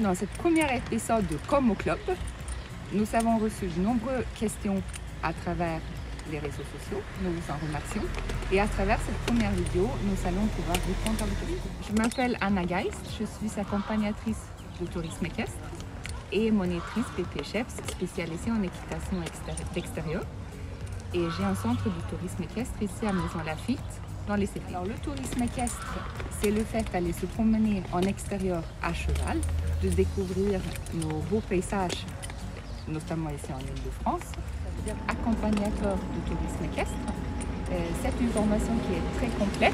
dans ce premier épisode de Comme au Club, nous avons reçu de nombreuses questions à travers les réseaux sociaux. Nous vous en remercions. Et à travers cette première vidéo, nous allons pouvoir répondre à vos questions. Je m'appelle Anna Geist, je suis accompagnatrice de tourisme équestre et monitrice PPCHEF spécialisée en équitation extérieure. Et j'ai un centre de tourisme équestre ici à Maison Lafitte, dans les Cévennes. Alors le tourisme équestre, c'est le fait d'aller se promener en extérieur à cheval, de découvrir nos beaux paysages, notamment ici en Île-de-France. Ça veut dire accompagnateur de tourisme équestre. C'est une formation qui est très complète.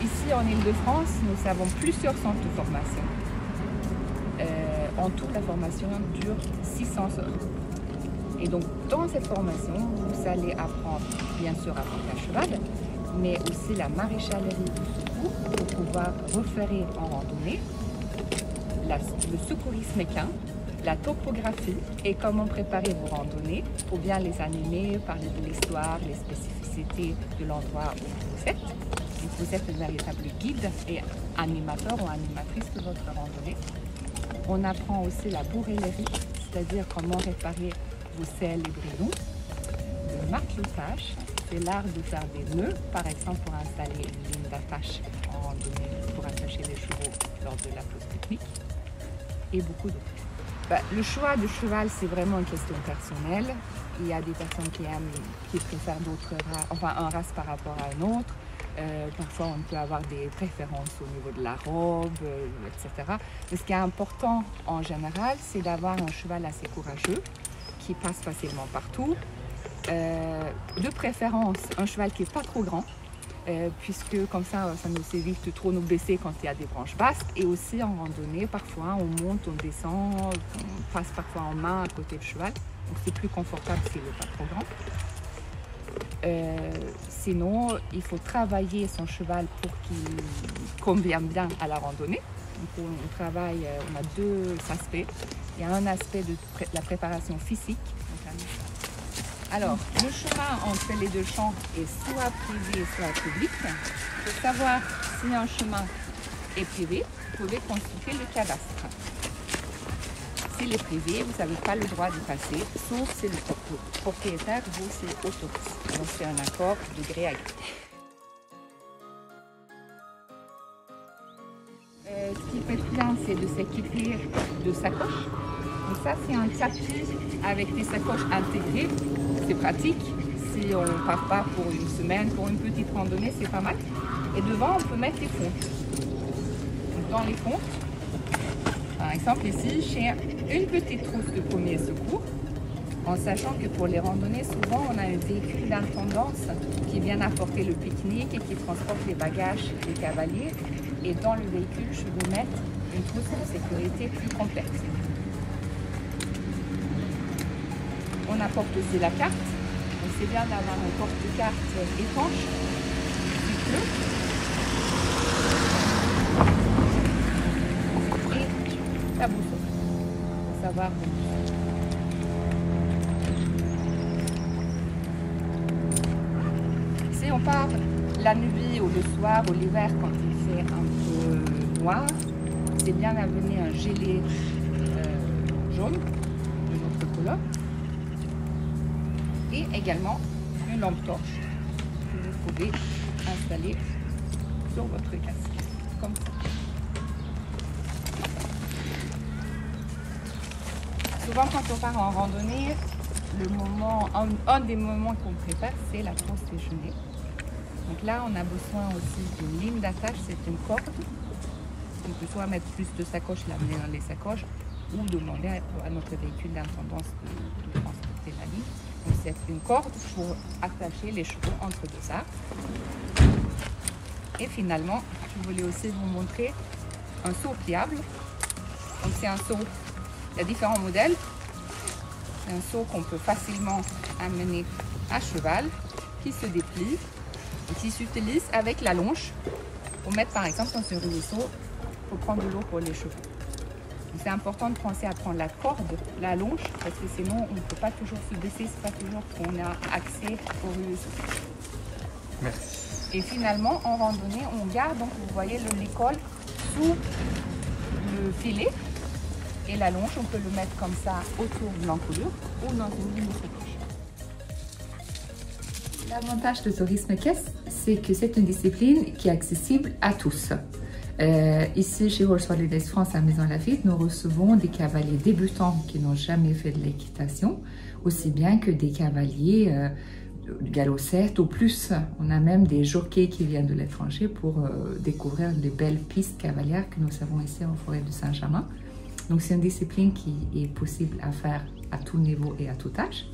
Ici en Île-de-France, nous avons plusieurs centres de formation. En tout, la formation dure 600 heures. Et donc, dans cette formation, vous allez apprendre, bien sûr, à monter à cheval, mais aussi la maréchalerie du secours pour pouvoir reférer en randonnée, le secourisme équin, la topographie et comment préparer vos randonnées pour bien les animer, parler de l'histoire, les spécificités de l'endroit où vous êtes. Donc, vous êtes un véritable guide et animateur ou animatrice de votre randonnée. On apprend aussi la bourrellerie, c'est-à-dire comment réparer vos selles et bridons. Le matelotage, c'est l'art de faire des nœuds, par exemple pour installer une ligne d'attache en randonnée pour attacher les chevaux lors de la pause technique, et beaucoup d'autres. Le choix du cheval, c'est vraiment une question personnelle. Il y a des personnes qui préfèrent un race par rapport à un autre. Parfois, on peut avoir des préférences au niveau de la robe, etc. Mais ce qui est important en général, c'est d'avoir un cheval assez courageux, qui passe facilement partout. De préférence, un cheval qui n'est pas trop grand, puisque comme ça nous évite de trop nous baisser quand il y a des branches basses. Et aussi en randonnée, parfois on monte, on descend, on passe parfois en main à côté du cheval. Donc c'est plus confortable s'il n'est pas trop grand. Sinon, il faut travailler son cheval pour qu'il convienne bien à la randonnée. Donc on a deux aspects. Il y a un aspect de la préparation physique. Alors, le chemin entre les deux champs est soit privé, soit public. Pour savoir si un chemin est privé, vous pouvez consulter le cadastre. S'il est privé, vous n'avez pas le droit d'y passer, sauf si le propriétaire vous autorise. Donc c'est un accord de gré à gré. Ce qui peut être bien, c'est de s'équiper de sacoches. Donc ça, c'est un tapis avec des sacoches intégrées. C'est pratique. Si on ne part pas pour une semaine, pour une petite randonnée, c'est pas mal. Et devant, on peut mettre les fontes. Donc dans les fontes, par exemple ici, j'ai une petite trousse de premier secours, en sachant que pour les randonnées, souvent on a un véhicule d'intendance qui vient apporter le pique-nique et qui transporte les bagages des cavaliers. Et dans le véhicule, je veux mettre une trousse de sécurité plus complète. On apporte aussi la carte. Donc c'est bien d'avoir un porte-carte étanche qui pleut. Et la boussole, pour savoir où. Si on part la nuit ou le soir ou l'hiver quand il fait un peu noir, c'est bien d'amener un gilet jaune de notre couleur et également une lampe torche que vous pouvez installer sur votre casque, comme ça. Souvent quand on part en randonnée, un des moments qu'on prépare, c'est la pause déjeuner. Donc là, on a besoin aussi d'une ligne d'attache, c'est une corde. On peut soit mettre plus de sacoches, l'amener dans les sacoches, ou demander à notre véhicule d'intendance de transporter la ligne. Donc c'est une corde pour attacher les chevaux entre deux arbres. Et finalement, je voulais aussi vous montrer un seau pliable. Donc c'est un seau, il y a différents modèles. C'est un seau qu'on peut facilement amener à cheval, qui se déplie et qui s'utilise avec la longe pour mettre par exemple dans un ruisseau pour prendre de l'eau pour les chevaux. C'est important de penser à prendre la corde, la longe, parce que sinon on ne peut pas toujours se baisser, c'est pas toujours qu'on a accès au ruisseau. Merci. Et finalement, en randonnée, on garde, donc vous voyez l'école sous le filet Et la longe, on peut le mettre comme ça autour de l'encolure ou dans une mini-sacoche. L'avantage de tourisme équestre, c'est que c'est une discipline qui est accessible à tous. Ici, chez Horse Holidays France à Maisons-Lafitte, nous recevons des cavaliers débutants qui n'ont jamais fait de l'équitation, aussi bien que des cavaliers galop 7 ou plus. On a même des jockeys qui viennent de l'étranger pour découvrir les belles pistes cavalières que nous avons ici en forêt de Saint-Germain. Donc c'est une discipline qui est possible à faire à tout niveau et à tout âge.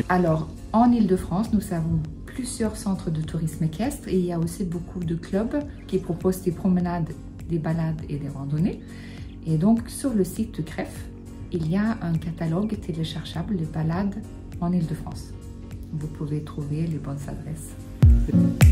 Alors, en Île-de-France, nous avons plusieurs centres de tourisme équestre et il y a aussi beaucoup de clubs qui proposent des promenades, des balades et des randonnées. Et donc, sur le site de CREF, il y a un catalogue téléchargeable de balades en Île-de-France. Vous pouvez trouver les bonnes adresses.